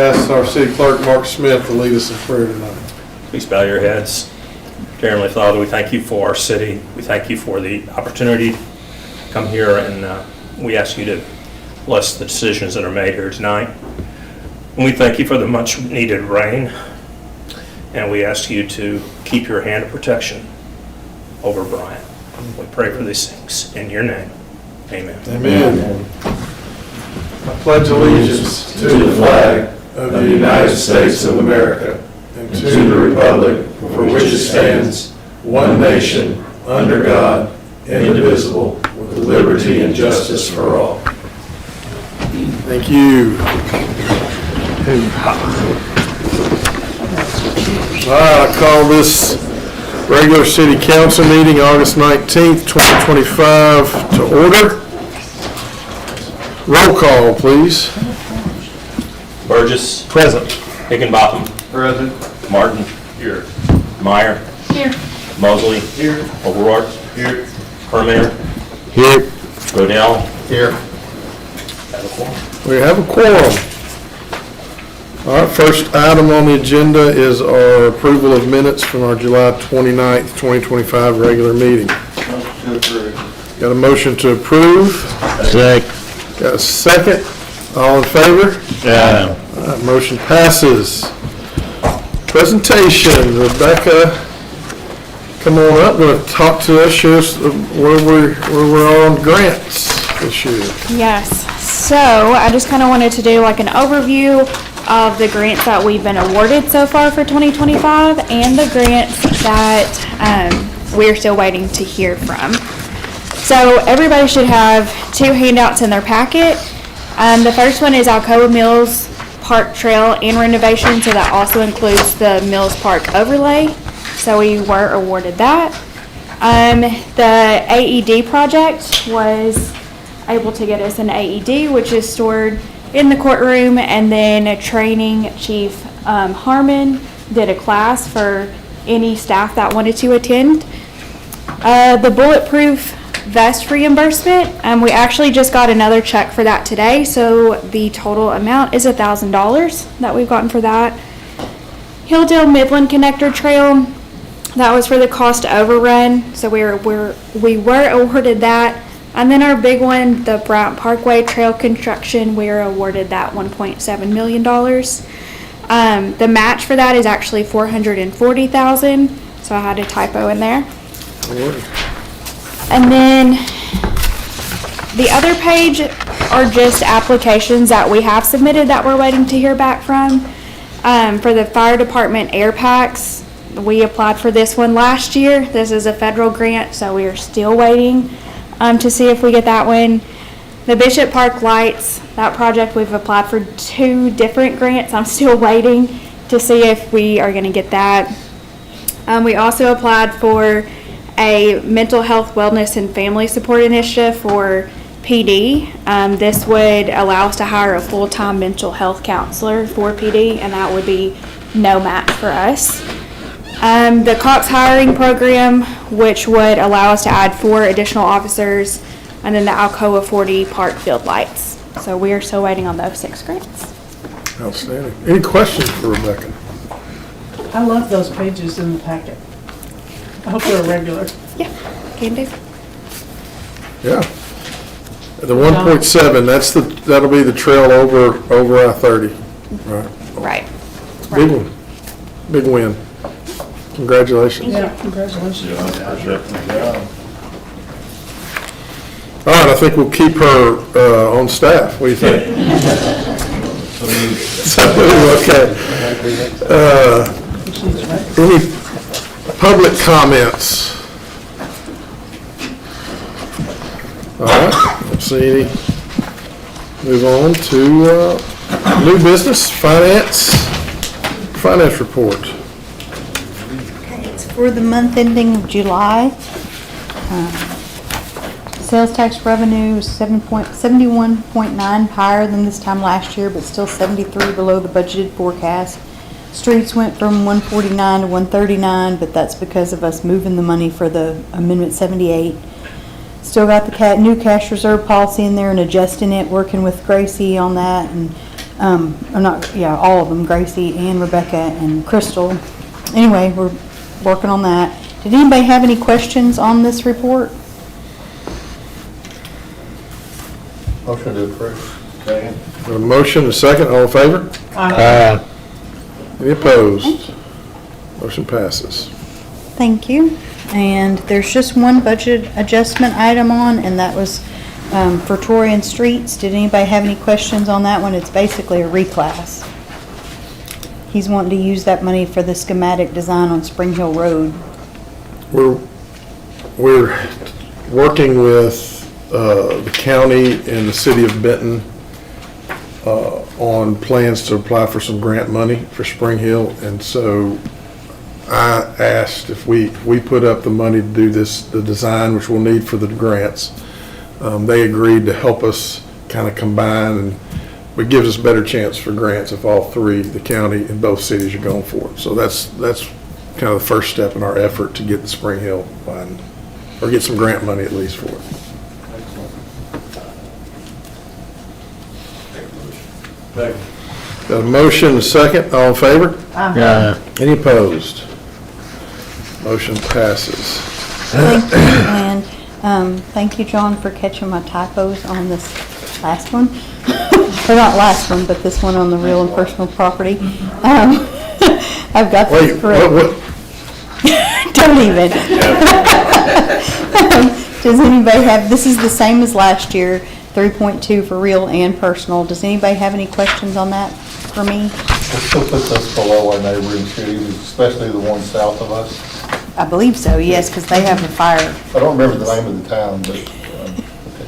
ask our city clerk, Mark Smith, to lead us in prayer tonight. Please bow your heads. Dear Heavenly Father, we thank you for our city. We thank you for the opportunity to come here, and we ask you to bless the decisions that are made here tonight. And we thank you for the much needed rain, and we ask you to keep your hand of protection over Bryant. We pray for these things in your name. Amen. Amen. I pledge allegiance to the flag of the United States of America and to the republic for which it stands, one nation, under God, indivisible, with liberty and justice for all. Thank you. All right, I call this regular city council meeting August 19th, 2025 to order. Roll call, please. Burgess. Present. Higginbotham. Present. Martin. Here. Meyer. Here. Mosley. Here. O'Rourke. Here. Herminer. Here. Godell. Here. Have a quorum. We have a quorum. All right, first item on the agenda is our approval of minutes from our July 29th, 2025 regular meeting. Got a motion to approve? Second. Got a second? All in favor? Yeah. All right, motion passes. Presentation, Rebecca, come on up, going to talk to us, show us where we're on grants this year. Yes. So I just kind of wanted to do like an overview of the grants that we've been awarded so far for 2025 and the grants that we're still waiting to hear from. So everybody should have two handouts in their packet. The first one is Alcoa Mills Park Trail and renovation, so that also includes the Mills Park overlay. So we were awarded that. The AED project was able to get us an AED, which is stored in the courtroom, and then training Chief Harmon did a class for any staff that wanted to attend. The bulletproof vest reimbursement, we actually just got another check for that today, so the total amount is $1,000 that we've gotten for that. Hilldale Midland Connector Trail, that was for the cost overrun, so we were awarded that. And then our big one, the Bryant Parkway Trail construction, we were awarded that $1.7 million. The match for that is actually $440,000, so I had a typo in there. And then the other page are just applications that we have submitted that we're waiting to hear back from. For the fire department air packs, we applied for this one last year. This is a federal grant, so we are still waiting to see if we get that one. The Bishop Park lights, that project we've applied for 2 different grants. I'm still waiting to see if we are going to get that. We also applied for a mental health, wellness, and family support initiative for PD. This would allow us to hire a full-time mental health counselor for PD, and that would be no match for us. The COPS hiring program, which would allow us to add 4 additional officers, and then the Alcoa 40 Park field lights. So we are still waiting on those 6 grants. Outstanding. Any questions for Rebecca? I love those pages in the packet. I hope they're regular. Yeah, can do. Yeah. The 1.7, that'll be the trail over I-30. Right. Right. Big one. Big win. Congratulations. Yeah, congratulations. All right, I think we'll keep her on staff. What do you think? Okay. Any public comments? All right, don't see any. Move on to new business, finance report. It's for the month ending July. Sales tax revenue is 71.9 higher than this time last year, but still 73 below the budgeted forecast. Streets went from 149 to 139, but that's because of us moving the money for the Amendment 78. Still got the new cash reserve policy in there and adjusting it, working with Gracie on that, and or not, yeah, all of them, Gracie and Rebecca and Crystal. Anyway, we're working on that. Did anybody have any questions on this report? Motion to approve. Second. Got a motion, a second, all in favor? Any opposed? Motion passes. Thank you. And there's just one budget adjustment item on, and that was for Torian Streets. Did anybody have any questions on that one? It's basically a reclass. He's wanting to use that money for the schematic design on Spring Hill Road. We're working with the county and the city of Benton on plans to apply for some grant money for Spring Hill, and so I asked if we put up the money to do this, the design, which we'll need for the grants. They agreed to help us kind of combine, and it gives us a better chance for grants if all three, the county and both cities, are going for it. So that's kind of the first step in our effort to get the Spring Hill line, or get some grant money at least for it. Got a motion, a second, all in favor? Any opposed? Motion passes. Thank you, and thank you, John, for catching my typos on this last one. Or not last one, but this one on the real and personal property. I've got this Wait, correct. what? Don't even. Does anybody have, this is the same as last year, 3.2 for real and personal. Does anybody have any questions on that for me? We'll still put this below our neighboring cities, especially the ones south of us. I believe so, yes, because they have a fire, I don't remember the name of the town, but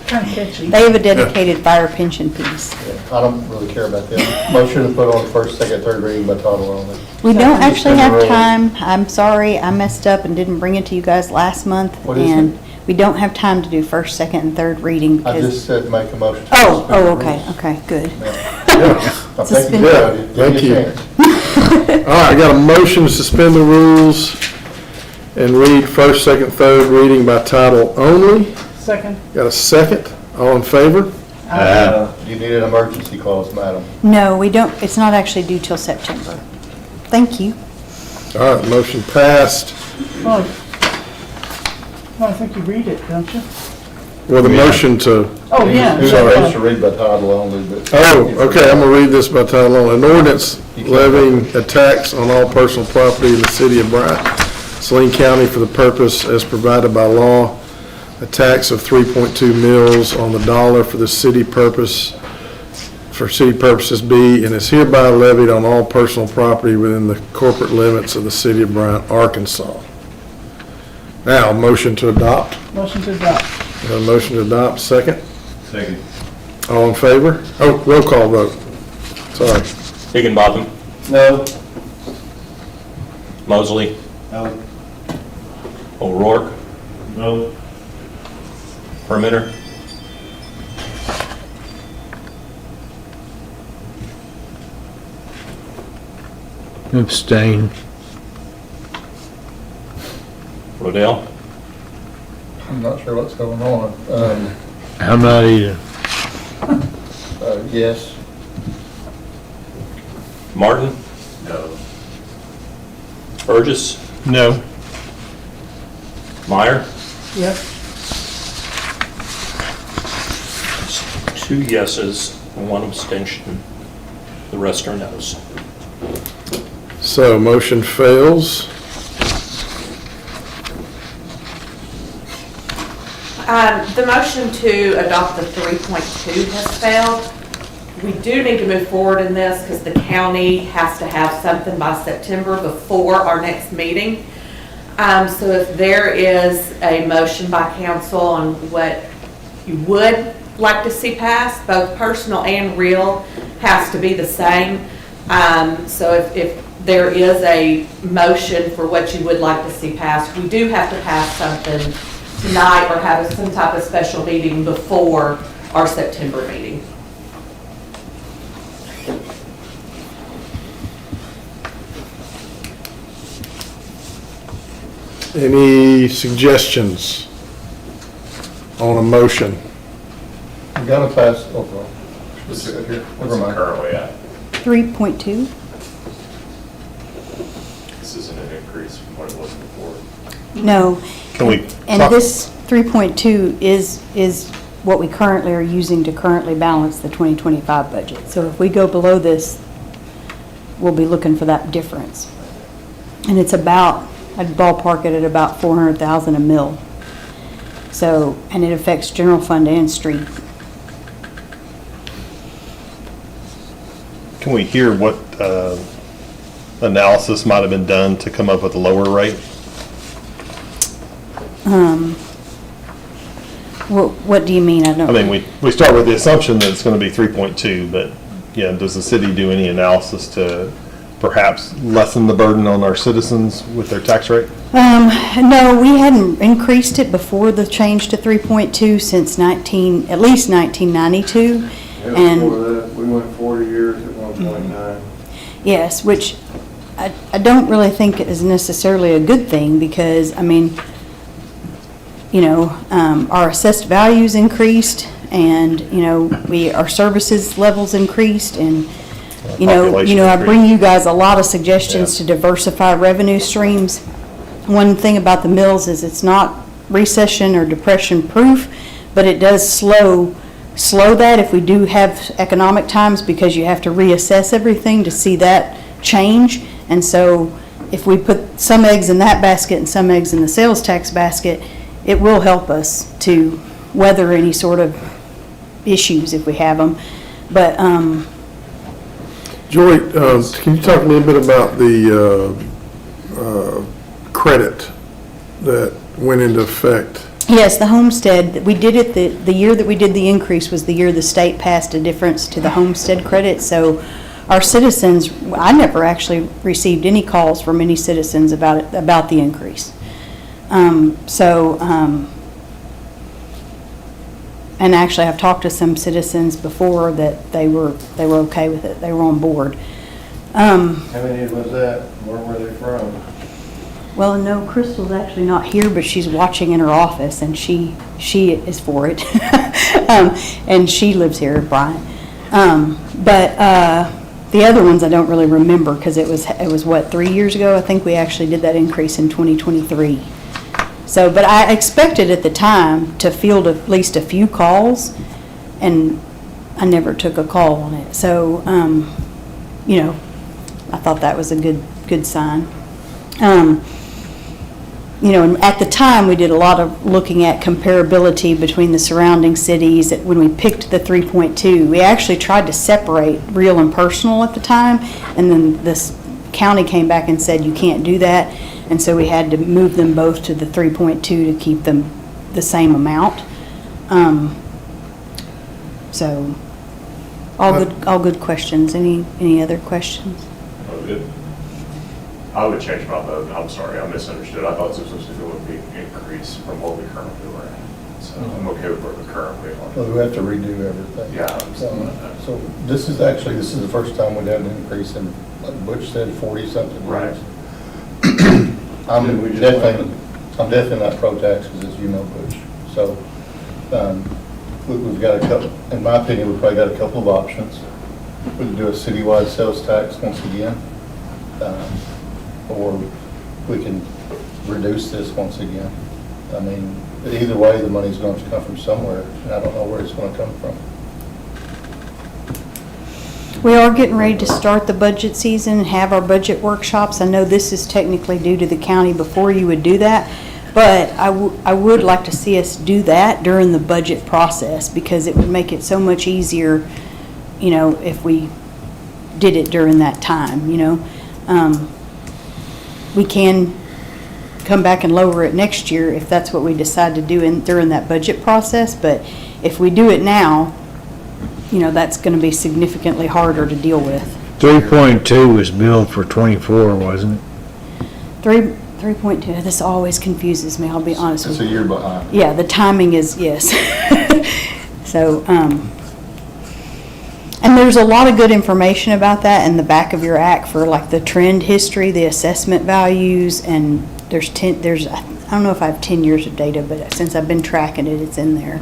Kind of catchy. they have a dedicated fire pension piece. I don't really care about them. Motion to put on first, second, third reading by title only. We don't actually have Suspend the time, I'm sorry, I messed up and didn't bring it to you guys last month. What is And we don't have time to do first, second, and third reading I because. just said make a motion. to Oh, suspend the okay, rules. okay, good. I'm thinking about it. Give me a Thank you. chance. All right, I got a motion to suspend the rules and read first, second, third reading by title only. Second. Got a second, all in favor? You need an emergency clause, madam. No, we don't, it's not actually due till September. Thank you. All right, motion passed. Well, I think you read it, don't you? Well, the motion to, Oh, yeah. You're supposed to read by title only, but. oh, okay, I'm gonna read this by title only. An ordinance levying a tax on all personal property in the city of Bryant, Saline County for the purpose as provided by law, a tax of 3.2 mils on the dollar for the city purpose, for city purposes be, and is hereby levied on all personal property within the corporate limits of the city of Bryant, Arkansas. Now, motion to adopt. Motion to adopt. Got a motion to adopt, second? Second. All in favor? Oh, roll call vote. Sorry. Higginbotham, No. Mosley, No. O'Rourke, No. Perimeter, Abstain. Rodell, I'm not sure what's going on. I'm not either. Yes. Martin, No. Burgess, No. Meyer. Yes. Two yeses and one abstention. The rest are noes. So, motion fails. The motion to adopt the 3.2 has failed. We do need to move forward in this because the county has to have something by September before our next meeting. So if there is a motion by council on what you would like to see passed, both personal and real has to be the same. So if there is a motion for what you would like to see passed, we do have to pass something tonight or have some type of special meeting before our September meeting. Any suggestions on a motion? You gotta pass, oh, well. Never mind. Currently at. 3.2. This isn't an increase from what it was before. No. Can we And talk- this 3.2 is what we currently are using to currently balance the 2025 budget. So if we go below this, we'll be looking for that difference. And it's about, I'd ballpark it at about 400,000 a mil. So, and it affects general fund and street. Can we hear what analysis might have been done to come up with a lower rate? What do you mean? I don't. I mean, we start with the assumption that it's going to be 3.2, but, yeah, does the city do any analysis to perhaps lessen the burden on our citizens with their tax rate? No, we hadn't increased it before the change to 3.2 since at least 1992. And Before that, we went 40 years at 1.9. yes, which I don't really think is necessarily a good thing because, I mean, you know, our assessed values increased and, you know, our services levels increased and, you know, Population I increased. bring you guys a lot of suggestions Yeah. to diversify revenue streams. One thing about the mills is it's not recession or depression proof, but it does slow that if we do have economic times because you have to reassess everything to see that change. And so if we put some eggs in that basket and some eggs in the sales tax basket, it will help us to weather any sort of issues if we have them. But, Joy, can you talk a little bit about the credit that went into effect? yes, the homestead, we did it, the year that we did the increase was the year the state passed a difference to the homestead credit. So our citizens, I never actually received any calls from any citizens about the increase. And actually I've talked to some citizens before that they were okay with it. They were on board. How many was that? Where were they from? Well, no, Crystal's actually not here, but she's watching in her office, and she is for it. And she lives here, Bryant. But the other ones I don't really remember, because it was what, 3 years ago? I think we actually did that increase in 2023. So, but I expected at the time to field at least a few calls, and I never took a call on it. So, you know, I thought that was a good sign. You know, and at the time, we did a lot of looking at comparability between the surrounding cities. When we picked the 3.2, we actually tried to separate real and personal at the time, and then this county came back and said you can't do that, and so we had to move them both to the 3.2 to keep them the same amount. So, all good questions. Any other questions? Oh, good. I would change my vote. I'm sorry, I misunderstood. I thought this was going to be an increase from what we currently were at. So I'm okay with where we currently Well, are. we have to redo everything. Yeah, I understand that. So this is the first time we've had an increase in, like Butch said, 40-something. Right. I'm definitely not pro-taxes, as you know, Butch. So, we've got a couple, in my opinion, we've probably got a couple of options. We can do a citywide sales tax once again, or we can reduce this once again. I mean, either way, the money's going to come from somewhere, and I don't know where it's going to come from. We are getting ready to start the budget season and have our budget workshops. I know this is technically due to the county before you would do that, but I would like to see us do that during the budget process because it would make it so much easier, you know, if we did it during that time, you know. We can come back and lower it next year if that's what we decide to do during that budget process, but if we do it now, you know, that's going to be significantly harder to deal with. 3.2 was billed for 24, wasn't it? 3.2, this always confuses me, I'll be honest with It's a you. year behind. Yeah, the timing is, yes. So, and there's a lot of good information about that in the back of your act for like the trend history, the assessment values, and I don't know if I have 10 years of data, but since I've been tracking it, it's in there.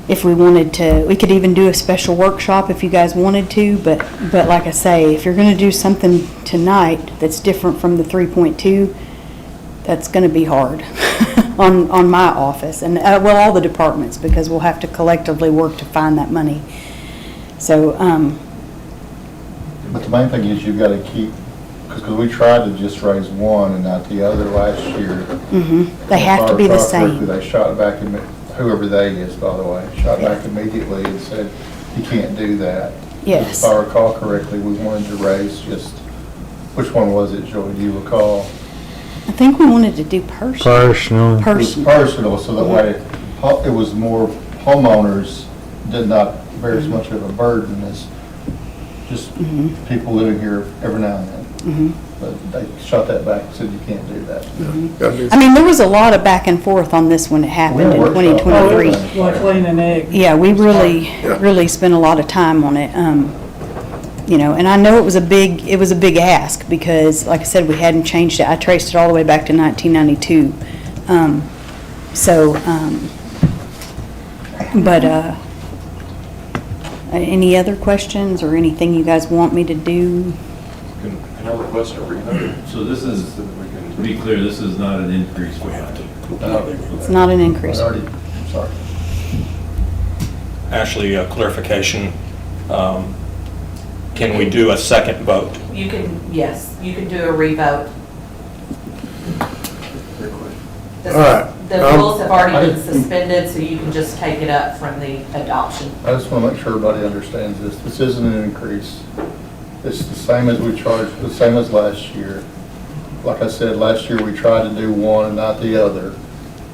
if we wanted to, we could even do a special workshop if you guys wanted to, but like I say, if you're gonna do something tonight that's different from the 3.2, that's gonna be hard on my office and, well, all the departments, because we'll have to collectively work to find that money. So, But the main thing is you've got to keep, because we tried to just raise one and not the other last year. they have to be the same. They shot back, whoever they is, by the way, shot back immediately and said, you can't do that. Yes. If I recall correctly, we wanted to raise just, which one was it, Joey, do you recall? I think we wanted to do personal. Personal. It was personal, so that way it was more homeowners did not bear as much of a burden as just people living here every now and then. But they shot that back and said you can't do that. I mean, there was a lot of back and forth on this when it happened in We had a workshop. 2023. Like laying an egg. Yeah, we really spent a lot of time on it. You know, and I know it was a big ask because, like I said, we hadn't changed it. I traced it all the way back to 1992. Any other questions or anything you guys want me to do? Can I request a revote? So this is, to be clear, this is not an increase. We have to. It's not an increase. Sorry. Ashley, clarification, can we do a second vote? You can, yes, you can do a revote. The- All right. The rules have already been suspended, so you can just take it up from the adoption. I just want to make sure everybody understands this. This isn't an increase. It's the same as we charged, the same as last year. Like I said, last year we tried to do one and not the other,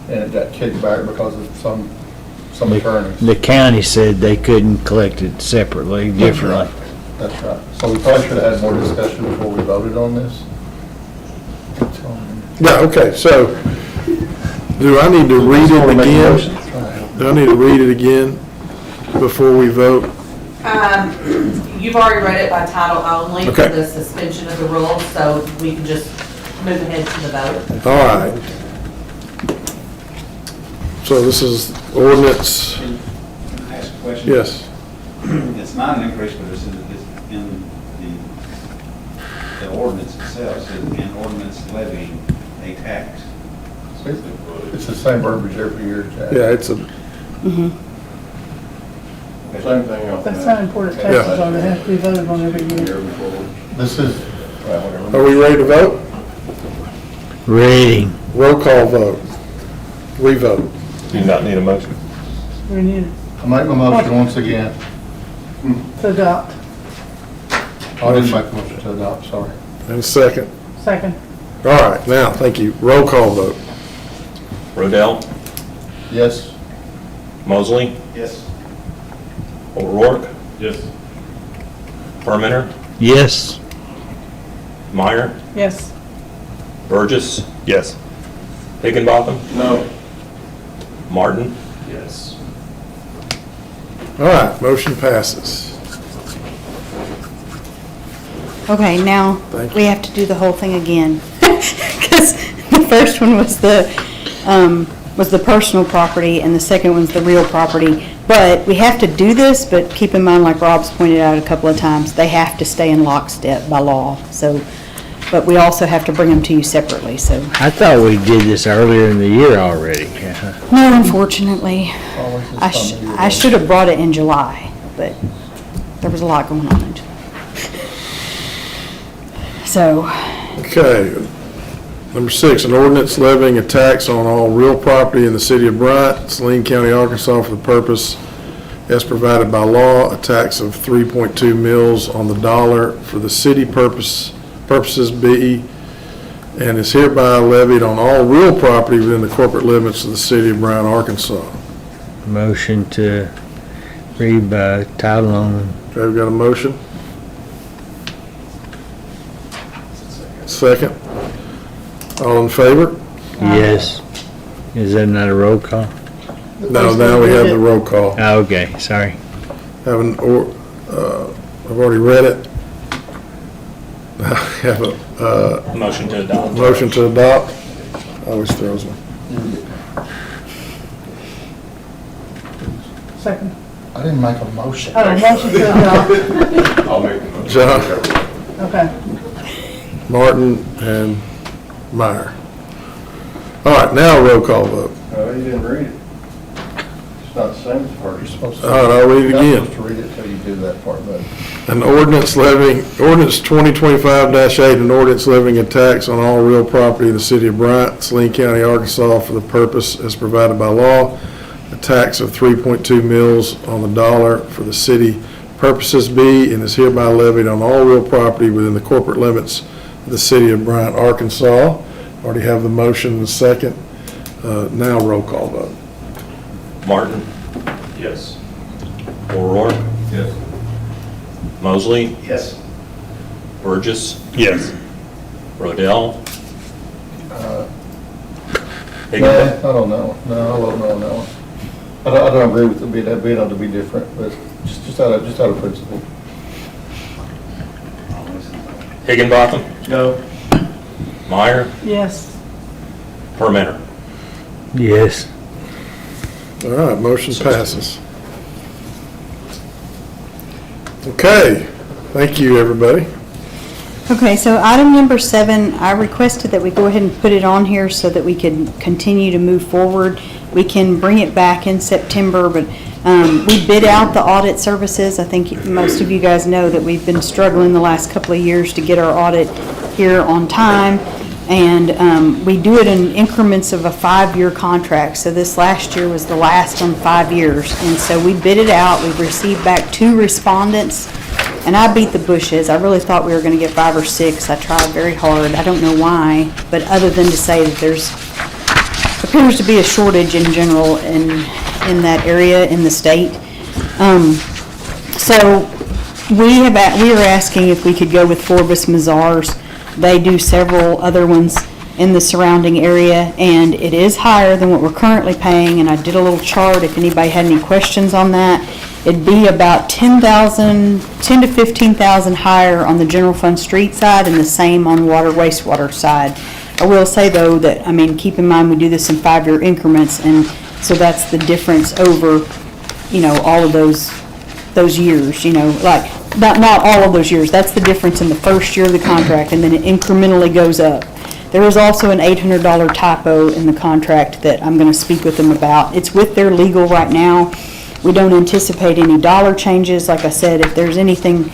and it got kicked back because of some attorneys. The county said they couldn't collect it separately, differently. That's right. So we probably should have had more discussion before we voted on this. Yeah, okay, so do I need to read it again? Do I need to read it again before we vote? You've already read it by title only for Okay. the suspension of the rules, so we can just move ahead to the vote. All right. So this is ordinance, Can I ask a question? yes. It's not an increase, but it's in the ordinance itself, says an ordinance levying a tax. It's the same verbiage every year, Jack. Yeah, it's a, Same thing on That's that. not important taxes, are they have to be voted on every year. This is, well, whatever. are we ready to vote? Reading. Roll call vote. Revote. Do you not need a motion? We need I make my motion once again. to adopt. I didn't make a motion to adopt, sorry. And second. Second. All right, now, thank you. Roll call vote. Rodell, Yes? Mosley, Yes. O'Rourke, Yes. Permenter, Yes. Meyer, Yes. Burgess, Yes. Higginbotham, No. Martin. Yes. All right, motion passes. Okay, now Thank you. we have to do the whole thing again. Because the first one was the personal property and the second one's the real property. But we have to do this, but keep in mind, like Rob's pointed out a couple of times, they have to stay in lockstep by law. So, but we also have to bring them to you separately, so. I thought we did this earlier in the year already. No, unfortunately. Always this I time of year. I should have brought it in July, but there was a lot going on in July. So, Okay. Number 6, an ordinance levying a tax on all real property in the city of Bryant, Saline County, Arkansas, for the purpose as provided by law, a tax of 3.2 mils on the dollar for the city purposes be, and is hereby levied on all real property within the corporate limits of the city of Bryant, Arkansas. Motion to read by title only. Okay, we've got a motion? Second? All in favor? Yes. Is that not a roll call? No, now we have the roll call. Oh, okay, sorry. I've already read it. I have a Motion to adopt. motion to adopt. Always throws me. Second. I didn't make a motion. Oh, motion to adopt. I'll make the motion. John, Okay. Martin, and Meyer. All right, now roll call vote. Oh, you didn't read it. It's not the same as part you're supposed to. All right, I'll read it You're again. not supposed to read it till you do that part, but. An ordinance levying, ordinance 2025-8, an ordinance levying a tax on all real property in the city of Bryant, Saline County, Arkansas, for the purpose as provided by law. A tax of 3.2 mils on the dollar for the city purposes be and is hereby levied on all real property within the corporate limits of the city of Bryant, Arkansas. Already have the motion and the second. Now roll call vote. Martin, Yes. O'Rourke, Yes. Mosley, Yes. Burgess, Yes. Rodell, No, Higginbotham. I don't know. No, I don't know on that one. I don't agree with it being able to be different, but just out of principle. Higginbotham, No. Meyer, Yes. Permenter. Yes. All right, motion passes. Okay, thank you, everybody. Okay, so item number 7, I requested that we go ahead and put it on here so that we can continue to move forward. We can bring it back in September, but we bid out the audit services. I think most of you guys know that we've been struggling the last couple of years to get our audit here on time. And we do it in increments of a 5-year contract. So this last year was the last on 5 years. And so we bid it out. We've received back 2 respondents. And I beat the bushes. I really thought we were going to get 5 or 6. I tried very hard. I don't know why, but other than to say that there's appears to be a shortage in general in that area in the state. So we are asking if we could go with Forbes Mazars. They do several other ones in the surrounding area, and it is higher than what we're currently paying. And I did a little chart if anybody had any questions on that. It'd be about $10,000 to $15,000 higher on the general fund street side and the same on water wastewater side. I will say though that, I mean, keep in mind we do this in 5-year increments, and so that's the difference over, you know, all of those years, you know, like not all of those years. That's the difference in the first year of the contract, and then it incrementally goes up. There is also an $800 typo in the contract that I'm going to speak with them about. It's with their legal right now. We don't anticipate any dollar changes. Like I said, if there's anything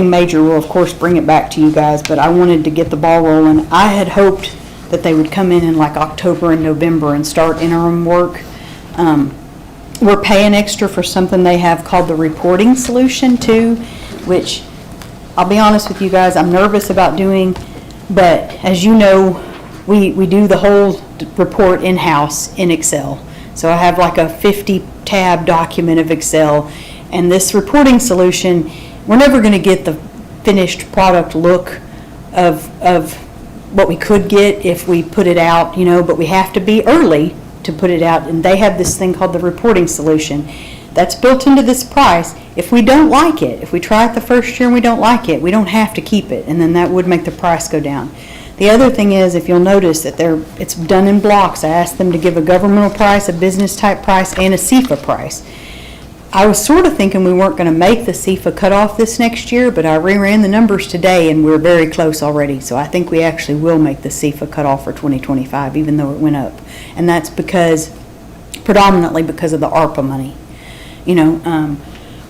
major, we'll of course bring it back to you guys, but I wanted to get the ball rolling. I had hoped that they would come in like October and November and start interim work. We're paying extra for something they have called the reporting solution too, which I'll be honest with you guys, I'm nervous about doing, but as you know, we do the whole report in-house in Excel. So I have like a 50-tab document of Excel, and this reporting solution, we're never going to get the finished product look of what we could get if we put it out, you know, but we have to be early to put it out, and they have this thing called the reporting solution. That's built into this price. If we don't like it, if we try it the first year and we don't like it, we don't have to keep it, and then that would make the price go down. The other thing is, if you'll notice that it's done in blocks. I asked them to give a governmental price, a business type price, and a CFA price. I was sort of thinking we weren't going to make the CFA cutoff this next year, but I reran the numbers today and we're very close already. So I think we actually will make the CFA cutoff for 2025, even though it went up. And that's predominantly because of the ARPA money, you know,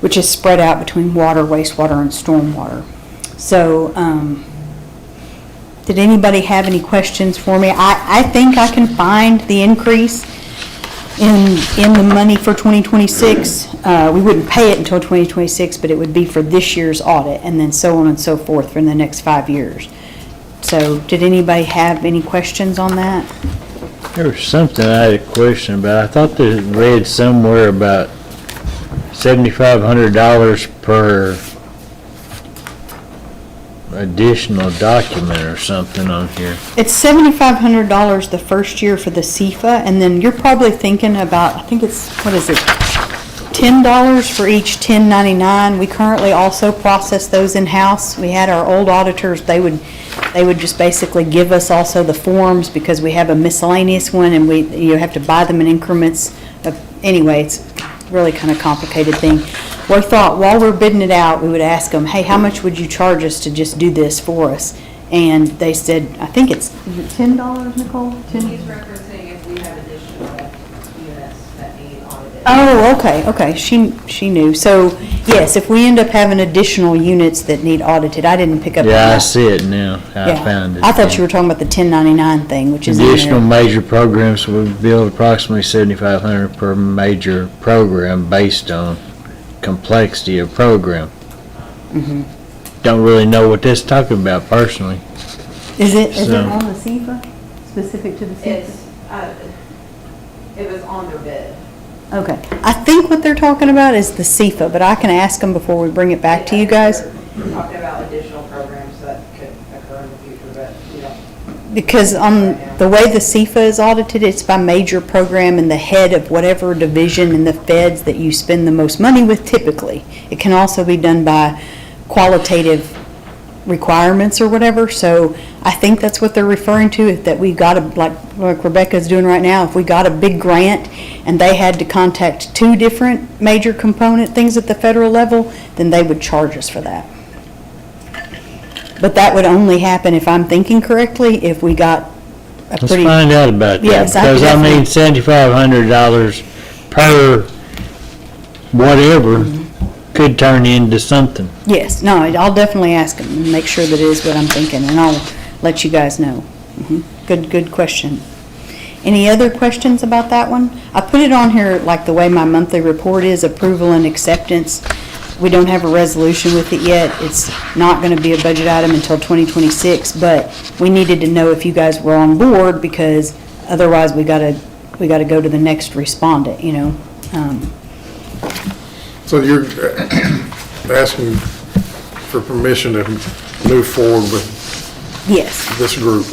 which is spread out between water, wastewater, and stormwater. So, did anybody have any questions for me? I think I can find the increase in the money for 2026. We wouldn't pay it until 2026, but it would be for this year's audit, and then so on and so forth for the next 5 years. So did anybody have any questions on that? There was something I had a question about. I thought I read somewhere about $7,500 per additional document or something on here. It's $7,500 the first year for the CFA, and then you're probably thinking about, I think it's, what is it, $10 for each 1099. We currently also process those in-house. We had our old auditors, they would just basically give us also the forms because we have a miscellaneous one and you have to buy them in increments. Anyway, really kind of complicated thing. We thought while we're bidding it out, we would ask them, hey, how much would you charge us to just do this for us? And they said, I think is it $10, Nicole? He's referencing if we have additional units that need audited. Oh, okay, she knew. So, yes, if we end up having additional units that need audited, I didn't pick up on that. Yeah, I see it now. I Yeah. found it. I thought you were talking about the 1099 thing, which is in Additional there. major programs, we build approximately 7,500 per major program based on complexity of program. Mm-hmm. Don't really know what that's talking about personally. Is it So- on the SEFA, specific to the SEFA? It was on their bid. Okay, I think what they're talking about is the SEFA, but I can ask them before we bring it back to you guys. We're talking about additional programs that could occur in the future, but we don't. Because on the way the SEFA is audited, it's by major program and the head of whatever division in the feds that you spend the most money with typically. It can also be done by qualitative requirements or whatever, so I think that's what they're referring to, is that we got a, like Rebecca's doing right now, if we got a big grant and they had to contact 2 different major component things at the federal level, then they would charge us for that. But that would only happen, if I'm thinking correctly, if we got a Let's pretty. find out about that. Yes, I Because I definitely- mean, $7,500 per whatever could turn into something. Yes, no, I'll definitely ask them and make sure that it is what I'm thinking, and I'll let you guys know. Good question. Any other questions about that one? I put it on here like the way my monthly report is, approval and acceptance. We don't have a resolution with it yet. It's not gonna be a budget item until 2026, but we needed to know if you guys were on board, because otherwise we gotta go to the next respondent, you know? So you're asking for permission to move forward with Yes. this group?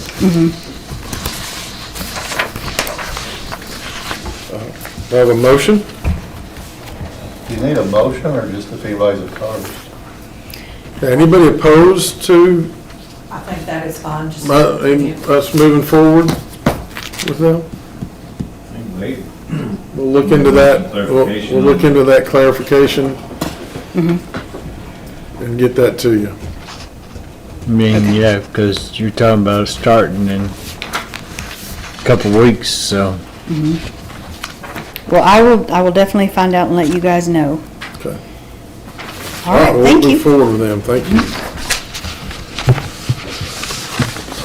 Do I have a motion? Do you need a motion or just if anybody's opposed? Anybody opposed to I think that is fine, just. us moving forward with them? Wait. We'll look into that, we'll look into that clarification and get that to you. I mean, yeah, because you're talking about starting in a couple weeks, so. Well, I will definitely find out and let you guys know. Okay. All right, we'll thank move you. forward with them, thank you.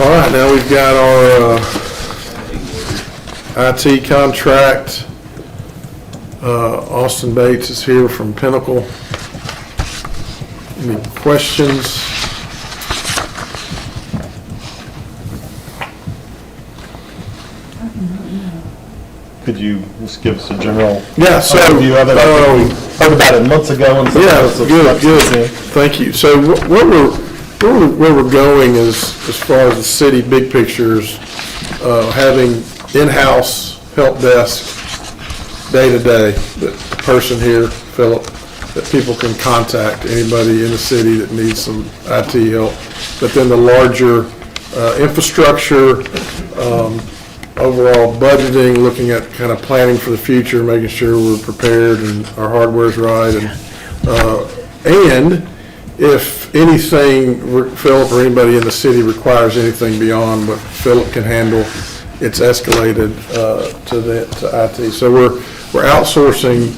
All right, now we've got our IT contract. Austin Bates is here from Pinnacle. Any questions? Could you just give us a general Yeah, so, overview of it? I think we heard about it months ago and some of yeah, us have good, slept since good, then. thank you. So where we're going is, as far as the city big pictures, having in-house help desk day-to-day, that the person here, Philip, that people can contact anybody in the city that needs some IT help. But then the larger infrastructure, overall budgeting, looking at kind of planning for the future, making sure we're prepared and our hardware's right. And if anything, Philip or anybody in the city requires anything beyond what Philip can handle, it's escalated to IT. So we're outsourcing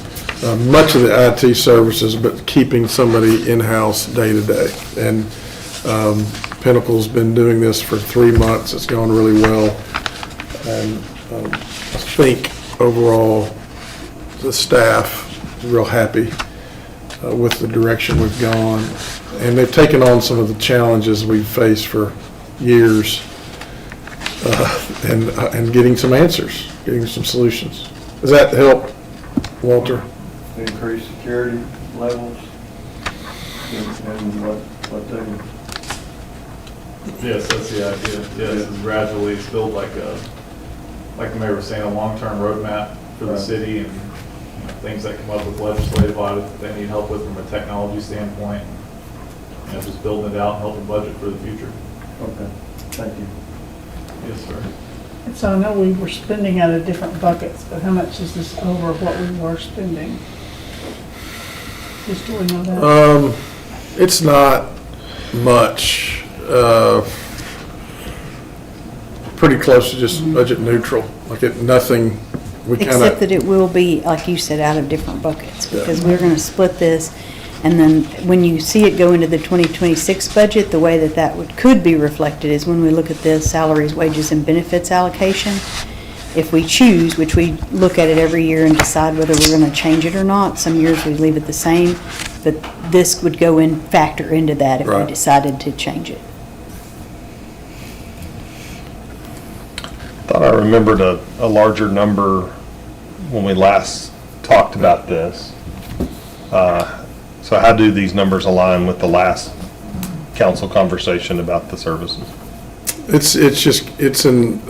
much of the IT services, but keeping somebody in-house day-to-day. And Pinnacle's been doing this for 3 months. It's gone really well. And I think overall, the staff is real happy with the direction we've gone. And they've taken on some of the challenges we've faced for years and getting some answers, getting some solutions. Does that help, Walter? Increase security levels and what they. Yes, that's the idea. Yes, is gradually it's built like the mayor was saying, a long-term roadmap for the city, and things that come up with legislative audit that they need help with from a technology standpoint. Just building it out and helping budget for the future. Okay, thank you. Yes, sir. So I know we were spending out of different buckets, but how much is this over what we were spending? Just so we know that. It's not much, pretty close to just budget neutral, like nothing, we kind Except of, that it will be, like you said, out of different buckets, because we're gonna split this, and then when you see it go into the 2026 budget, the way that could be reflected is when we look at the salaries, wages, and benefits allocation. If we choose, which we look at it every year and decide whether we're gonna change it or not, some years we leave it the same, but this would go in, factor into that if we Right. decided to change it. Thought I remembered a larger number when we last talked about this. So how do these numbers align with the last council conversation about the services? it's in,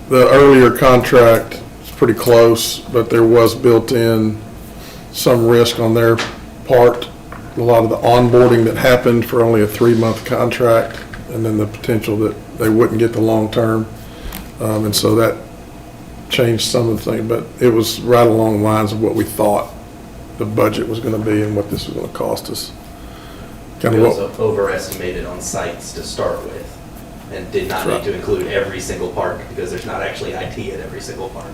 the earlier contract, it's pretty close, but there was built in some risk on their part. A lot of the onboarding that happened for only a 3-month contract, and then the potential that they wouldn't get the long-term. And so that changed some of the things, but it was right along the lines of what we thought the budget was gonna be and what this was gonna cost us. Kind We of what, also overestimated on sites to start with and did not Right. need to include every single park because there's not actually IT at every single park.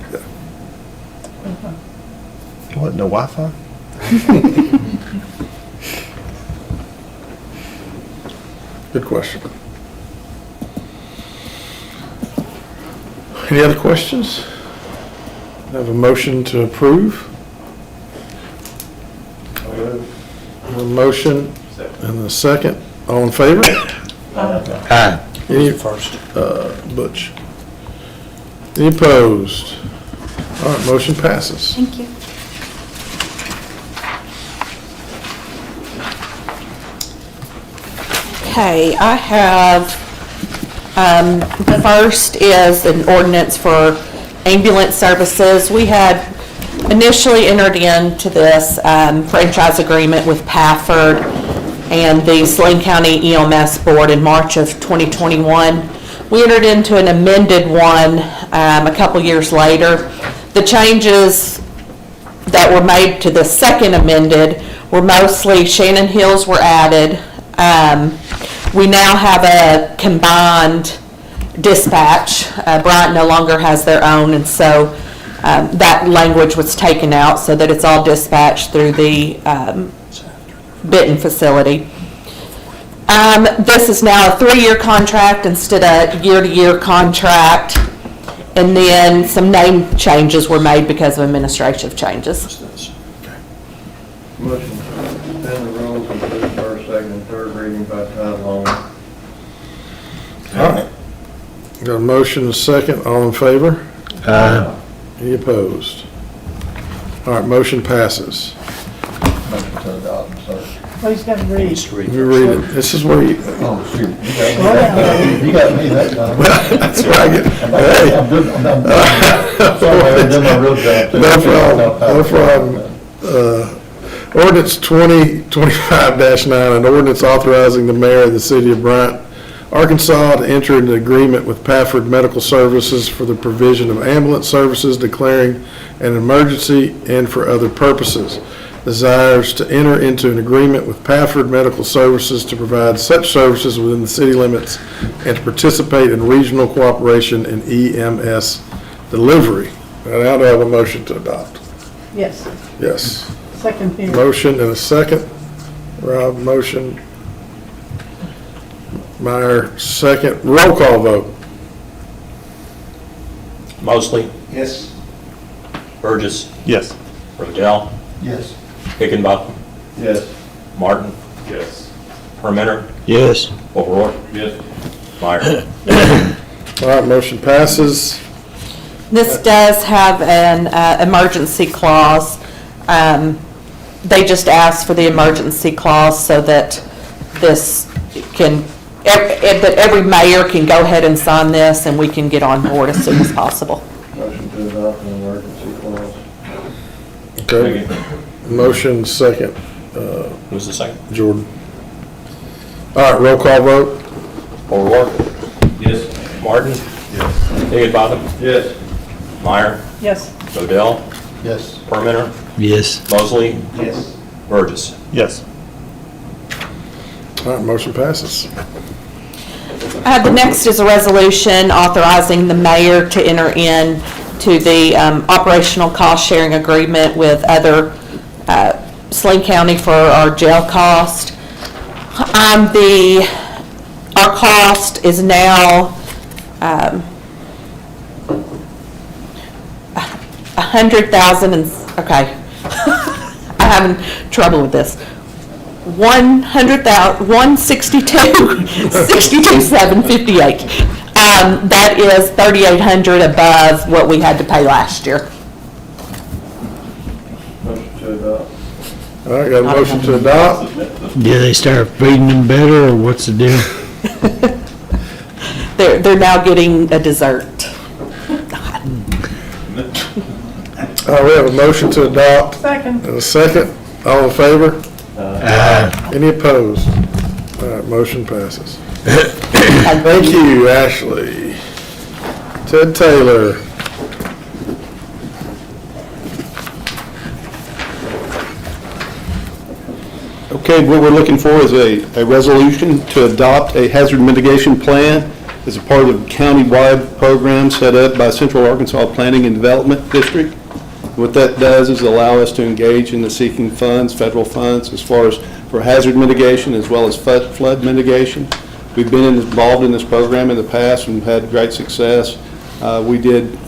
What, no Wi-Fi? good question. Any other questions? I have a motion to approve. A motion and a second. All in favor? Aye. Any first? Butch. Any opposed? All right, motion passes. Thank you. Okay, I have, the first is an ordinance for ambulance services. We had initially entered into this franchise agreement with Pafford and the Saline County EMS Board in March of 2021. We entered into an amended one a couple years later. The changes that were made to the second amended were mostly Shannon Hills were added. We now have a combined dispatch. Bryant no longer has their own, and so that language was taken out so that it's all dispatched through the Benton facility. This is now a 3-year contract instead of year-to-year contract. And then some name changes were made because of administrative changes. Motion to suspend the rules and put it first, second, and third reading by title only. All right. Got a motion and a second. All in favor? Aye. Any opposed? All right, motion passes. Motion to adopt, sorry. Oh, he's got to read. You read it. This is where you, Oh, shoot. You got me that time. that's where I get, hey. I'm good, I'm sorry, I did my real job. No problem, no problem. Ordinance 2025-9, an ordinance authorizing the mayor of the city of Bryant, Arkansas to enter into an agreement with Pafford Medical Services for the provision of ambulance services, declaring an emergency and for other purposes. Desires to enter into an agreement with Pafford Medical Services to provide such services within the city limits and to participate in regional cooperation in EMS delivery. Now do I have a motion to adopt? Yes, Yes. second here. Motion and a second. Rob, motion. Meyer, second. Roll call vote. Mosley, Yes. Burgess, Yes. Rodell, Yes. Higginbotham, Yes. Martin, Yes. Herminer, Yes. O'Rourke, Yes. Meyer. All right, motion passes. This does have an emergency clause. They just asked for the emergency clause so that this can, that every mayor can go ahead and sign this and we can get on board as soon as possible. Motion to adopt an emergency clause. Okay. Motion, second. Who's the second? Jordan. All right, roll call vote. O'Rourke, Yes. Martin, Yes. Higginbotham, Yes. Meyer, Yes, Rodell, Yes. Herminer, Yes. Mosley, Yes. Burgess. Yes. All right, motion passes. The next is a resolution authorizing the mayor to enter in to the operational cost sharing agreement with other Saline County for our jail cost. Our cost is now 100,000 and, okay. I'm having trouble with this. 162,758. That is 3,800 above what we had to pay last year. Motion to adopt. All right, got a motion to adopt. Do they start feeding them better, or what's the deal? They're now getting a dessert. All right, we have a motion to adopt Second. and a second. All in favor? Any opposed? All right, motion passes. Thank you, Ashley. Ted Taylor. Okay, what we're looking for is a resolution to adopt a hazard mitigation plan as a part of a county-wide program set up by Central Arkansas Planning and Development District. What that does is allow us to engage in the seeking funds, federal funds, as far as for hazard mitigation as well as flood mitigation. We've been involved in this program in the past and had great success. I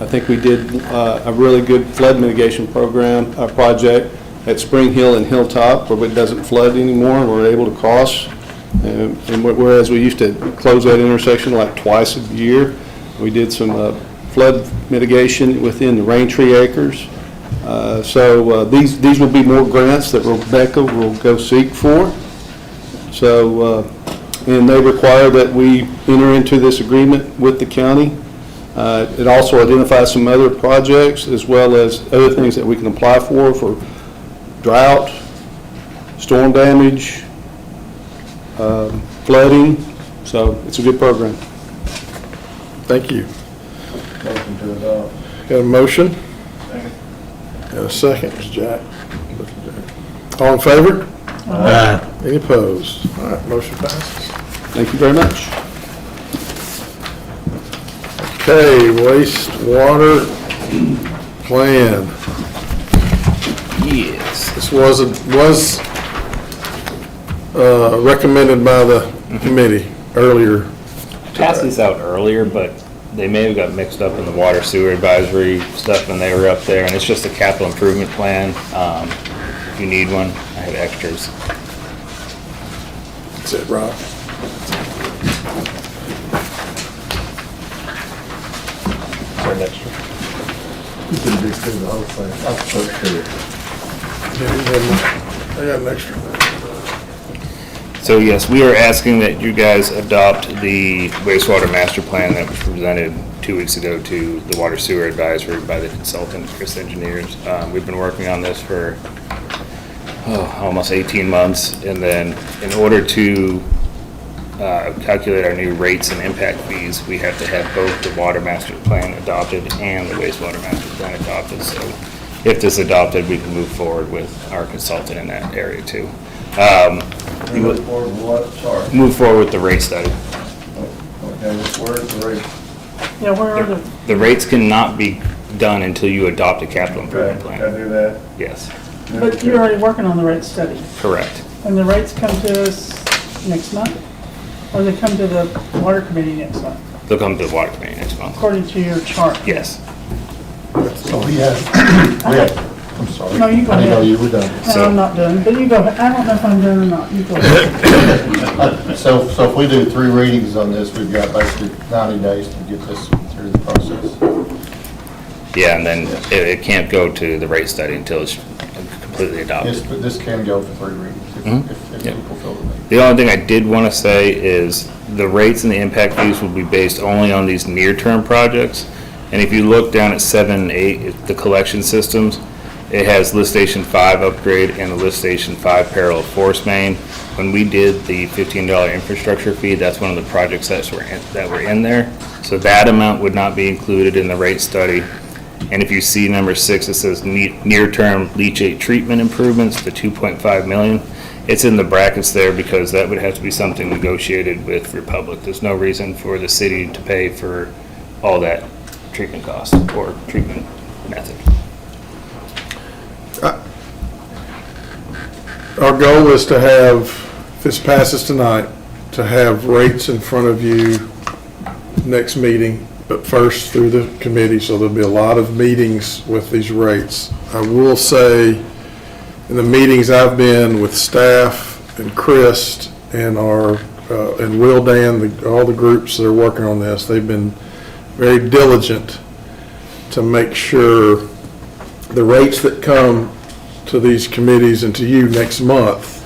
think we did a really good flood mitigation project at Spring Hill and Hilltop, where it doesn't flood anymore. We're able to cross. And whereas we used to close that intersection like twice a year, we did some flood mitigation within the rain tree acres. So these will be more grants that Rebecca will go seek for. So, and they require that we enter into this agreement with the county. It also identifies some other projects as well as other things that we can apply for drought, storm damage, flooding. So it's a good program. Thank you. Motion to adopt. Got a motion? Got a second, Mr. Jack. All in favor? Any opposed? All right, motion passes. Thank you very much. Okay, wastewater plan. Yes. This was recommended by the committee earlier. Passed these out earlier, but they may have got mixed up in the water sewer advisory stuff when they were up there, and it's just a capital improvement plan. If you need one, I have extras. That's it, Rob. Is there an extra? You can do the whole thing. I'm so sure. I got an extra. So yes, we are asking that you guys adopt the wastewater master plan that was presented 2 weeks ago to the water sewer advisory by the consultant, Chris Engineers. We've been working on this for almost 18 months, and then in order to calculate our new rates and impact fees, we have to have both the water master plan adopted and the wastewater master plan adopted. So if this is adopted, we can move forward with our consultant in that area too. Move forward with the rate study. Okay, where's the rate? Yeah, where are The rates cannot be done until you adopt a capital improvement Okay, plan. can I do that? Yes, but you're already working on the rate study. correct. And the rates come to us next month? Or they come to the water committee next month, They'll come to the water committee next month. according to your chart? Yes. So we have, I'm sorry. No, you go I didn't know ahead. you were done. No, I'm not done, but you go ahead. I don't know if I'm done or not. You go ahead. So if we do 3 readings on this, we've got basically 90 days to get this through the process. Yeah, and then it can't go to the rate study until it's completely adopted. Yes, but this can go for 3 readings if Yep. people feel the need. The only thing I did want to say is the rates and the impact fees will be based only on these near-term projects. And if you look down at 7 and 8, the collection systems, it has Lift Station 5 upgrade and the Lift Station 5 parallel force main. When we did the $15 infrastructure fee, that's one of the projects that were in there. So that amount would not be included in the rate study. And if you see number 6, it says near-term leachate treatment improvements, the 2.5 million. It's in the brackets there because that would have to be something negotiated with Republic. There's no reason for the city to pay for all that treatment cost or treatment method. Our goal is to have, if this passes tonight, to have rates in front of you next meeting, but first through the committee, so there'll be a lot of meetings with these rates. I will say, in the meetings I've been with staff and Chris and and Will Dan, all the groups that are working on this, they've been very diligent to make sure the rates that come to these committees and to you next month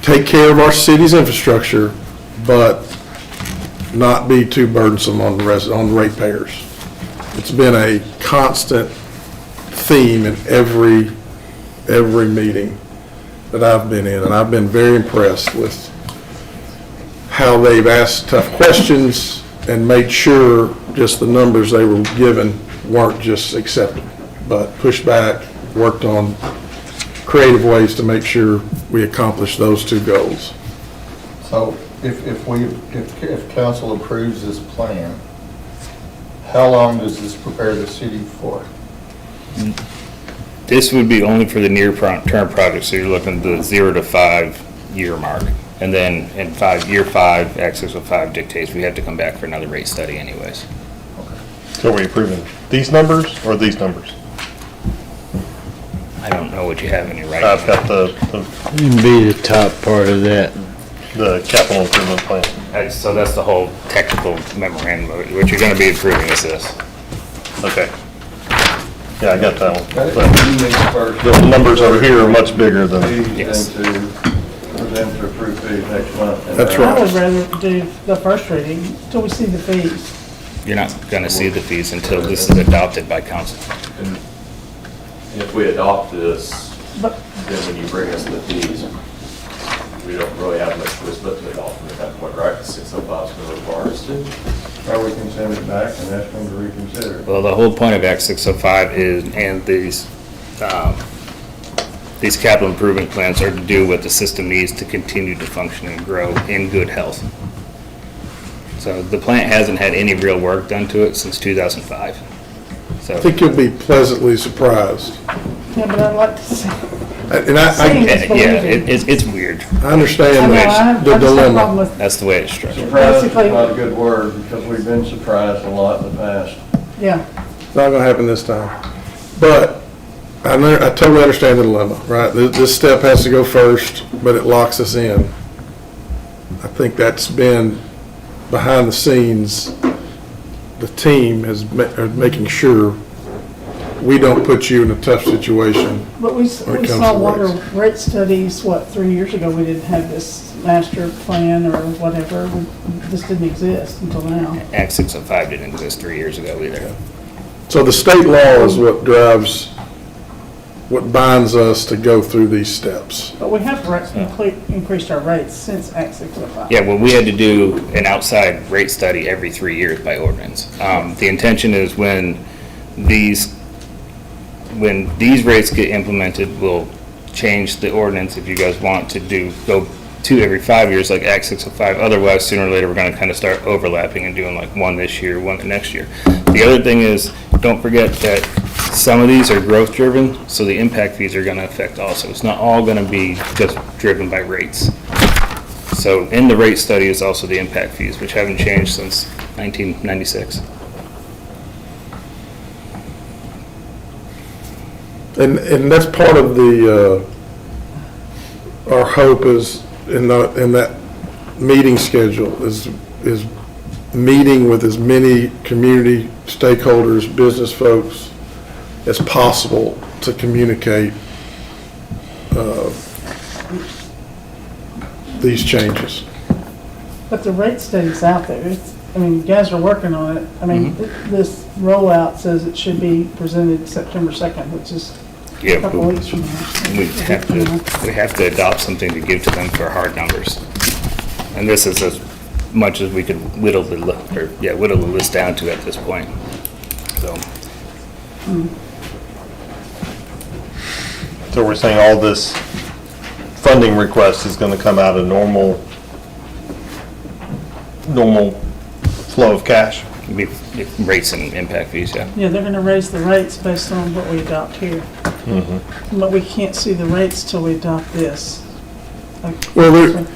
take care of our city's infrastructure, but not be too burdensome on on ratepayers. It's been a constant theme in every meeting that I've been in, and I've been very impressed with how they've asked tough questions and made sure just the numbers they were given weren't just accepted, but pushed back, worked on creative ways to make sure we accomplish those two goals. So if council approves this plan, how long does this prepare the city for? This would be only for the near-term projects, so you're looking at the 0 to 5 year mark. And then in year 5, Act 605 dictates we have to come back for another rate study anyways. So are we approving these numbers or these numbers? I don't know what you have in your right. I've got It'd be the top part of that. the capital improvement plan. So that's the whole technical memorandum. What you're going to be approving is this. Okay. Yeah, I got that one. But the numbers over here are much bigger than. Yes. For them to approve fees next month. That's I right. would rather do the first reading until we see the fees. You're not going to see the fees until this is adopted by council. And if we adopt this, But then when you bring us the fees, we don't really have much choice but to adopt them at that point, right? 605 is going to require us to. Or we can send it back and ask them to reconsider. Well, the whole point of Act 605 is, and these capital improvement plans are to do what the system needs to continue to function and grow in good health. So the plant hasn't had any real work done to it since 2005. So I think you'll be pleasantly surprised. yeah, but I'd like to see. And Seeing is yeah, believing. it's weird. I understand I know, I the just have a problem dilemma. with, That's the way it's structured. Surprised is Basically- not a good word, because we've been surprised a lot in the past. yeah. It's not gonna happen this time. But I totally understand the dilemma, right? This step has to go first, but it locks us in. I think that's been behind the scenes, the team is making sure we don't put you in a tough situation. But we When it comes saw to water rates. rate studies, 3 years ago, we didn't have this master plan or whatever. This didn't exist until now. Act 605 didn't exist 3 years ago either. So the state law is what drives, what binds us to go through these steps. But we have increased our rates since Act 605. Yeah, well, we had to do an outside rate study every 3 years by ordinance. The intention is when these rates get implemented, we'll change the ordinance if you guys want to go to every 5 years like Act 605. Otherwise, sooner or later, we're going to kind of start overlapping and doing like one this year, one the next year. The other thing is, don't forget that some of these are growth driven, so the impact fees are going to affect also. It's not all going to be just driven by rates. So in the rate study is also the impact fees, which haven't changed since 1996. And that's part of our hope is in that meeting schedule is meeting with as many community stakeholders, business folks as possible to communicate these changes. But the rate study's out there. You guys are working on it. This rollout says it should be presented September 2nd, which is Yeah, a couple weeks from now. we have to adopt something to give to them for hard numbers. And this is much as we could whittle the list down to at this point, so. So we're saying all this funding request is gonna come out of normal flow of cash? Rates and impact fees, yeah. Yeah, they're gonna raise the rates based on what we adopt here. But we can't see the rates till we adopt this. Well, and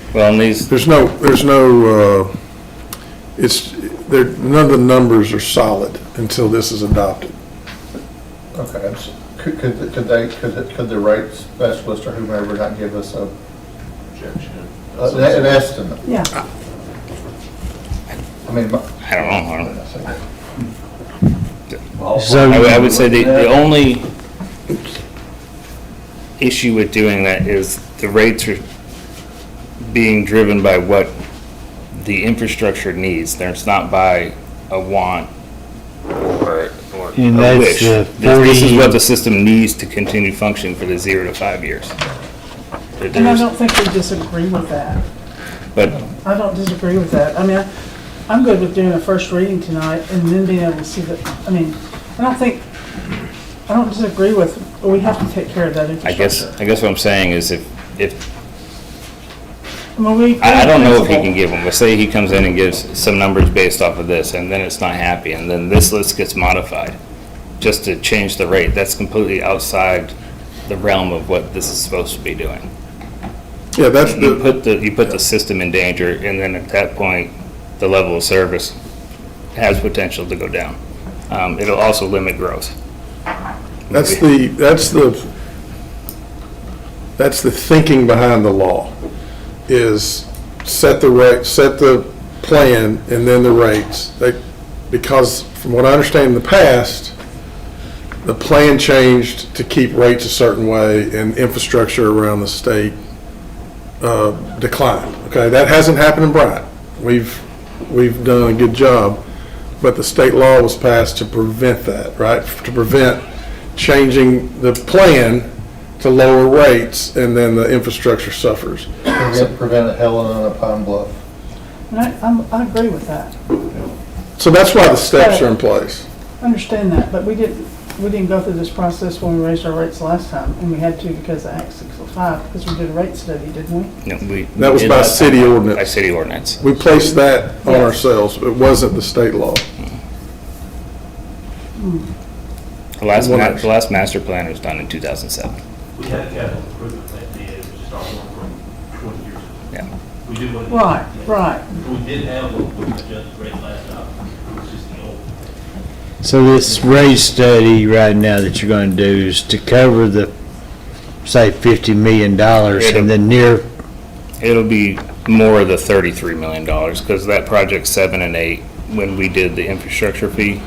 there's no, none of the numbers are solid until this is adopted. Okay, could the rate specialist or whomever not give us a Projection. an estimate? Yeah. I mean, I don't know. So- I would say the only issue with doing that is the rates are being driven by what the infrastructure needs. It's not by a want or And a that's wish. the This is 40 what the system needs to continue functioning for the 0 to 5 years. And I don't think we disagree with that. But I don't disagree with that. I mean, I'm good with doing a first reading tonight and then being able to see that, I mean, I don't disagree with, but we have to take care of that I infrastructure. guess what I'm saying is if I mean, I don't know if he can give them, but say he comes in and gives some numbers based off of this, and then it's not happy, and then this list gets modified, just to change the rate, that's completely outside the realm of what this is supposed to be doing. Yeah, that's You put the system in danger, and then at that point, the level of service has potential to go down. It'll also limit growth. That's the thinking behind the law, is set the plan and then the rates. Because from what I understand in the past, the plan changed to keep rates a certain way and infrastructure around the state declined. Okay, that hasn't happened in Bryant. We've done a good job, but the state law was passed to prevent that, right? To prevent changing the plan to lower rates and then the infrastructure suffers. Prevent Helen on a Pine Bluff. And I agree with that. So that's why the steps are in place. I understand that, but we didn't go through this process when we raised our rates last time, and we had to because of Act 605, because we did a rate study, didn't we? No, That was by city ordinance. By city ordinance. We placed that on ourselves. It wasn't the state law. The last master plan was done in 2007. We had a capital improvement plan, it was just our one from 20 years ago. Yeah. We did what. Right. We did have what we just read last time, it was just the old. So this rate study right now that you're gonna do is to cover the, say, $50 million and then It'll be more of the $33 million, because that project 7 and 8, when we did the infrastructure fee,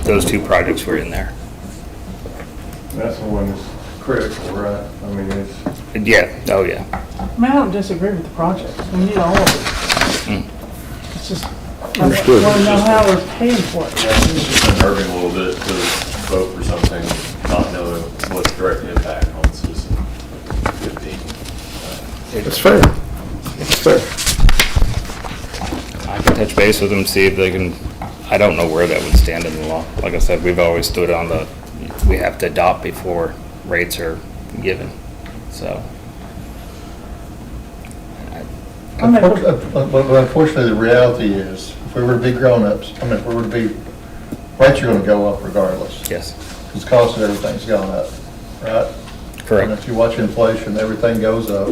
those two projects were in there. That's the one that's critical, right? I mean, it's. Yeah, oh yeah. I mean, I don't disagree with the project. We need all of it. It's just, I Understood. want to know how we're paying for it. It's just unnerving a little bit to vote for something, not knowing what the direct impact on the citizen could be. It's fair. It's fair. I can touch base with them, see if they can, I don't know where that would stand in the law. Like I said, we've always stood on we have to adopt before rates are given, so. Unfortunately, the reality is, if we were to be grown-ups, I mean, if we were to be, rates are gonna go up regardless. Yes. Because the cost of everything's gone up, right? Correct. And if you watch inflation, everything goes up.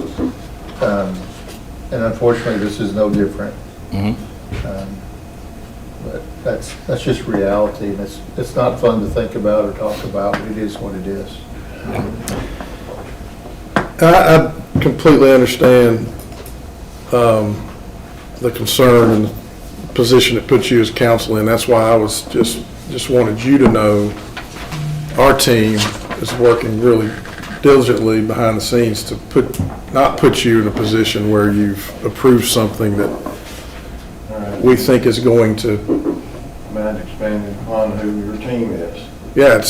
And unfortunately, this is no different. But that's just reality, and it's not fun to think about or talk about, but it is what it is. I completely understand the concern and the position it puts you as council in. That's why I was just wanted you to know our team is working really diligently behind the scenes to not put you in a position where you've approved something that we think is going to. Mind expanding on who your team is. Yeah,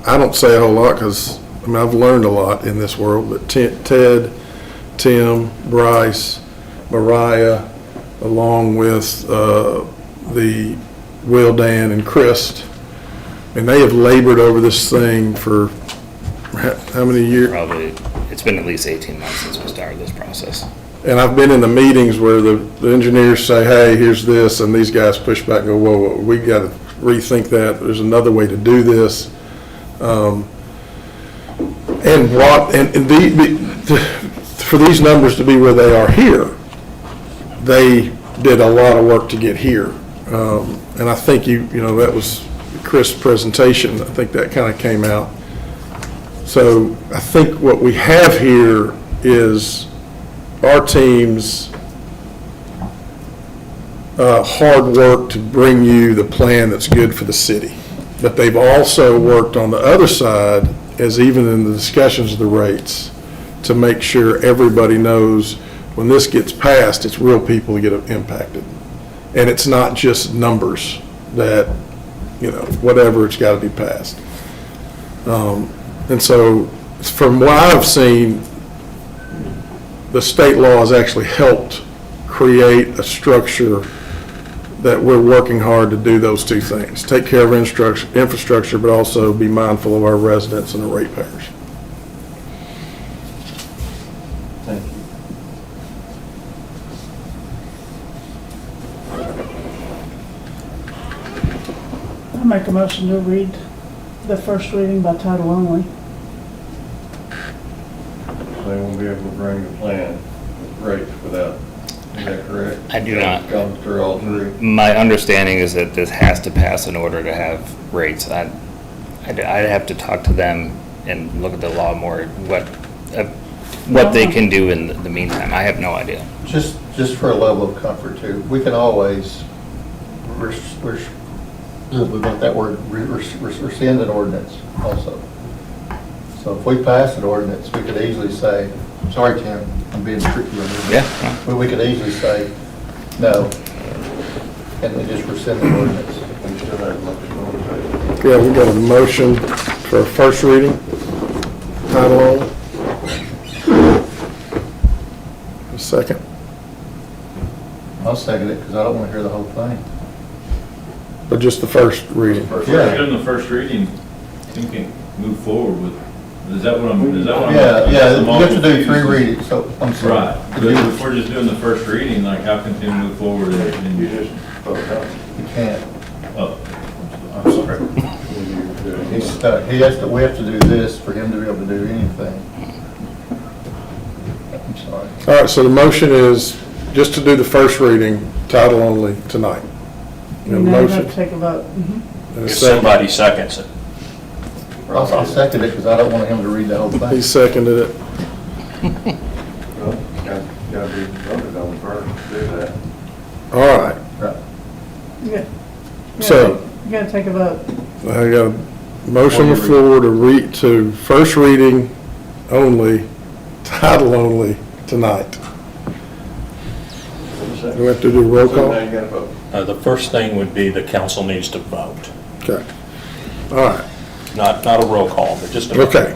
I don't say a whole lot because, I've learned a lot in this world, but Ted, Tim, Bryce, Mariah, along with the Will, Dan, and Chris. And they have labored over this thing for how many years? Probably, it's been at least 18 months since we started this process. And I've been in the meetings where the engineers say, hey, here's this, and these guys push back and go, whoa, we got to rethink that. There's another way to do this. For these numbers to be where they are here, they did a lot of work to get here. And I think that was Chris' presentation. I think that kind of came out. So I think what we have here is our team's hard work to bring you the plan that's good for the city. But they've also worked on the other side, as even in the discussions of the rates, to make sure everybody knows when this gets passed, it's real people who get impacted. And it's not just numbers that, whatever, it's got to be passed. And so from what I've seen, the state law has actually helped create a structure that we're working hard to do those two things. Take care of infrastructure, but also be mindful of our residents and the ratepayers. Thank you. I make a motion to read the first reading by title only. They won't be able to bring the plan with rates without, is that correct? I do not. Gone through all three. My understanding is that this has to pass in order to have rates. I'd have to talk to them and look at the law more, what they can do in the meantime. I have no idea. Just for a level of comfort too, we can always, we've got that word, rescind an ordinance also. So if we pass an ordinance, we could easily say, sorry, Tim, I'm being tricky on this. Yeah. But we could easily say, no, and then just rescind the ordinance. Yeah, we got a motion for a first reading, title only. A second. I'll second it because I don't want to hear the whole thing. But just the first reading. Yeah. During the first reading, you can move forward with, is that what I'm? Yeah, you have to do 3 readings, so I'm sorry. Right, but if we're just doing the first reading, like how can Tim move forward and You just vote no. You can't. Oh, I'm sorry. We have to do this for him to be able to do anything. I'm sorry. All right, so the motion is just to do the first reading, title only, tonight. You have a And now you have motion? to take a vote. And a If second. somebody seconds it. I'll second it because I don't want him to read the whole He thing. seconded it. Well, got to be voted on first to do that. All right, So- You gotta take a vote. I got a motion on the floor to to first reading only, title only, tonight. Do we have to do a roll So call? now you got to vote. The first thing would be the council needs to vote. Okay. All right, Not a roll call, but just a. okay.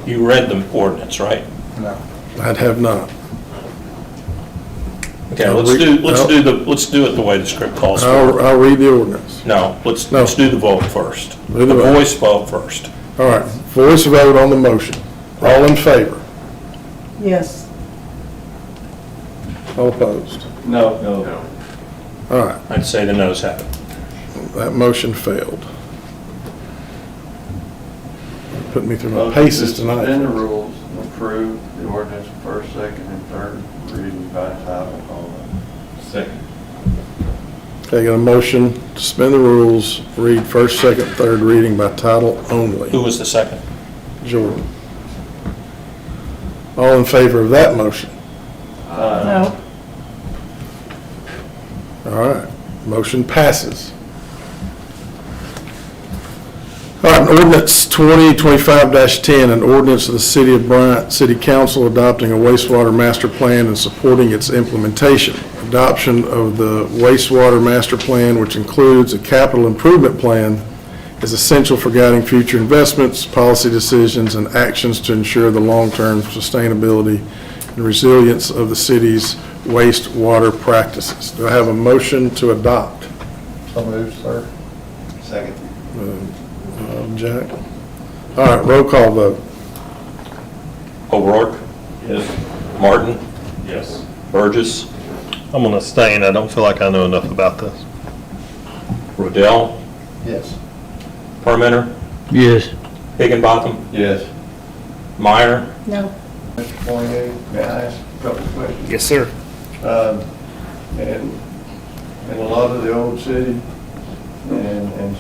You read the ordinance, right? No. I'd have not. Okay, I'll let's read- do it the way the script calls for. I'll read the ordinance. No, let's do the vote first. Do The the vote. voice vote first. All right, voice vote on the motion. All in favor? Yes. All opposed? No. All right, I'd say the noes have it. that motion failed. Put me through my Motion paces to Suspend the tonight. rules and approve the ordinance first, second, and third reading by title only. second. Okay, got a motion to suspend the rules, read first, second, third reading by title Who only. was the second? Jordan. All in favor of that motion? No. All right, motion passes. All right, ordinance 2025-10, an ordinance of the City of Bryant City Council adopting a wastewater master plan and supporting its implementation. Adoption of the wastewater master plan, which includes a capital improvement plan, is essential for guiding future investments, policy decisions, and actions to ensure the long-term sustainability and resilience of the city's wastewater practices. Do I have a motion to adopt? So moved, sir. Second. Jack? All right, roll call vote. O'Rourke, Yes. Martin, Yes. Burgess, I'm gonna abstain. I don't feel like I know enough about this. Rodell, Yes. Parmenter, Yes. Higginbotham, Yes. Meyer, No. Mr. Poirier, may I ask a couple of questions? Yes, sir. And in a lot of the old city, and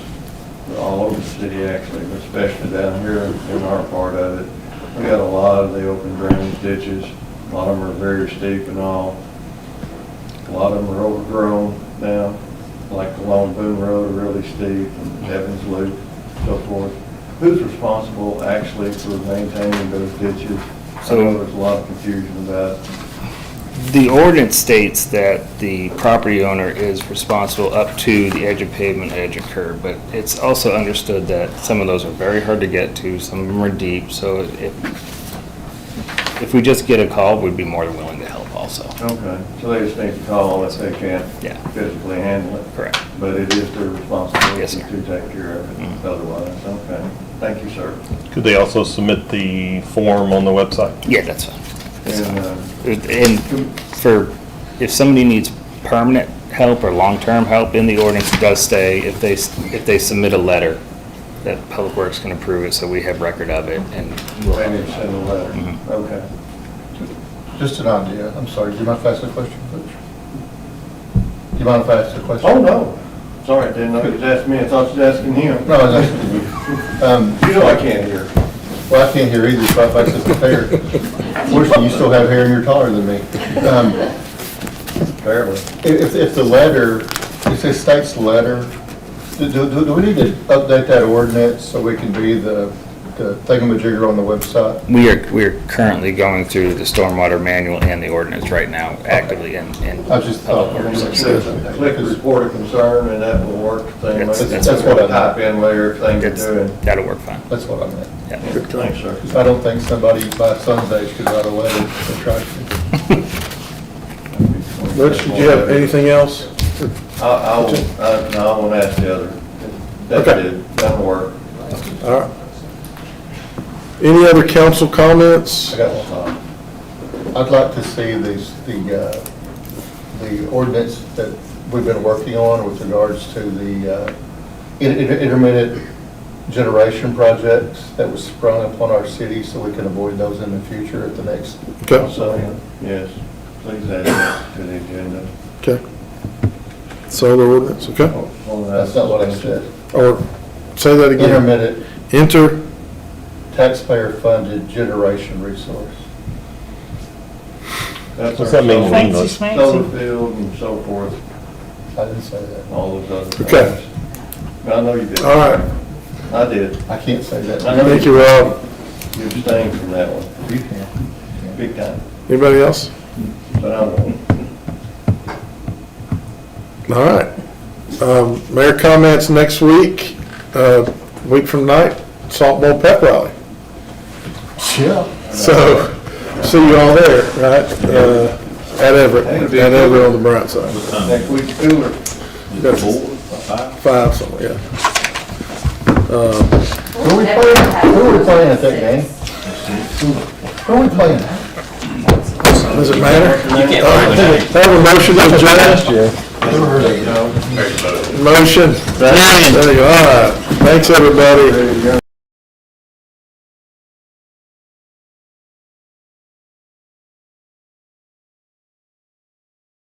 all over the city actually, but especially down here in our part of it, we got a lot of the open drainage ditches. A lot of them are very steep and all. A lot of them are overgrown now, like along Boone Road are really steep, and Evans Loop, so forth. Who's responsible actually for maintaining those ditches? I know there's a lot of confusion about it. The ordinance states that the property owner is responsible up to the edge of pavement, edge of curb, but it's also understood that some of those are very hard to get to, some of them are deep, so if we just get a call, we'd be more than willing to help also. Okay, so they just need to call if they can't Yeah. physically handle it? Correct. But it is their responsibility Yes, to sir. take care of it otherwise, okay. Thank you, sir. Could they also submit the form on the website? Yeah, that's fine. And, And for, if somebody needs permanent help or long-term help, in the ordinance, it does say if they submit a letter, that Public Works can approve it, so we have record of it, and we'll. they need to send a letter, okay. Just an idea, I'm sorry, do you mind if I ask a question, Butch? Do you mind if I ask a question? Oh, no, sorry, I didn't know you was asking me, I thought you was asking him. No, I was asking you. You know I can't hear. Well, I can't hear either, so if I said fair. Fortunately, you still have hair and you're taller than me. Barely. If the letter, if it states the letter, do we need to update that ordinance so we can be the thingamajigger on the website? We are currently going through the stormwater manual and the ordinance right now, actively in I just thought. Public Works. Click report of concern and that will work. Thing. That's what I Type in where everything you're That's- doing. That'll work fine. That's what I meant. Yeah. Thanks, sir. I don't think somebody by son's age could write a letter and try to. Butch, did you have anything else? No, I won't ask the other. That Okay. did, that'll work. All right. Any other council comments? I got one thought. I'd like to see the ordinance that we've been working on with regards to the intermittent generation projects that was sprung upon our city, so we can avoid those in the future at the next. Okay. So, yes, please add that to the agenda. Okay. Solar ordinance, okay? That's not what I said. Or, say that again. Intermittent taxpayer-funded generation resource. That's What's our that mean in solar- English? Solar field and so forth, I didn't say that. all those other things. Okay. I know you did. All right. I did. I can't say that. I know Thank you, Rob. You abstained from that one, You can. big time, Anybody else? but I won't. All right. Mayor comments next week, week from tonight, Salt Bowl Pep Rally. Yeah. So, see you all there, right? At Everett on the Bryant side. Next week's cooler. That's 5 somewhere, yeah. Who are we playing at that game? Who are we playing? Does it matter? Have a motion to adjourn? Motion. There you go. All right. Thanks, everybody.